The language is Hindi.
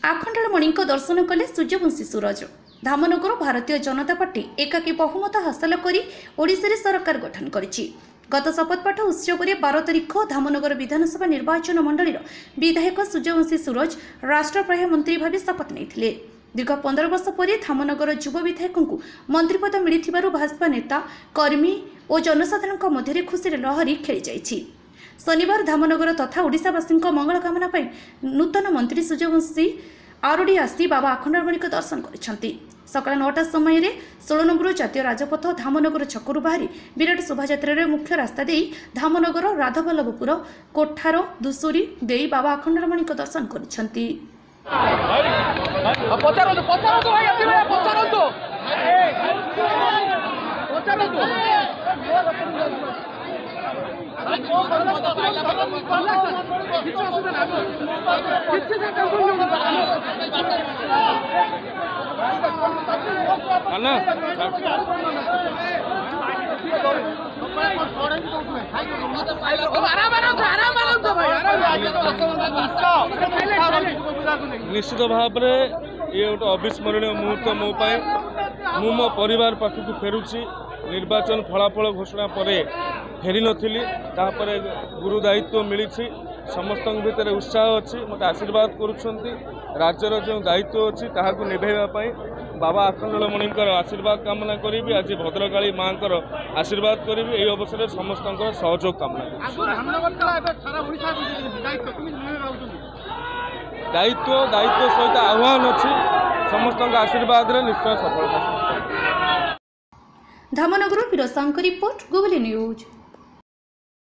आखंडलमणि दर्शन कले सूर्यवंशी सूरज। धामनगर भारतीय जनता पार्टी एकाकी बहुमत हासिल कर ओडिशा सरकार गठन करिछि। गत शपथपाठ उत्सव 12 तारिख धामनगर विधानसभा निर्वाचन मंडलीर विधायक सूर्यवंशी सूरज राष्ट्रप्रह मंत्री भाव शपथ नहीं। दीर्घ 15 वर्ष पर धामनगर युव विधायक मंत्रीपद मिली भाजपा नेता कर्मी और जनसाधारण मध्य खुशी लहरी खेली जाइछि। शनिवार धामनगर तथा ओडिशावासी मंगल कामना नूतन मंत्री सूर्यवंशी आरोडी आसी बाबा आखंडलमणि दर्शन करिसेंति। सकाळ 9टा समय 16 नंबर जातीय राजपथ धामनगर छकरू बाहरी विराट शोभायात्रा मुख्य रास्ता दे धामनगर राधवल्लभपुर कोठार धुसुरी दे बाबा आखंडलमणि दर्शन करिसेंति। निश्चित भाव ये गोटे अविस्मरणीय मुहूर्त मो परिवार पाखक फेरुची। निर्वाचन फलाफल घोषणा पर फेरी नथिली, तापरे गुरु दायित्व मिली। समस्त भितर उत्साह अच्छी, मत आशीर्वाद करुछंती। राज्यर जो दायित्व अच्छी ताहाकु निभाइबा बाबा आखंडलमणि आशीर्वाद कामना करी। आज भद्रकाली माँ आशीर्वाद करी। यही अवसर में समस्त सहयोग कामना दायित्व सहित आह्वान अच्छी। समस्त आशीर्वाद निश्चय सफलता। Dhamnagar report googly news.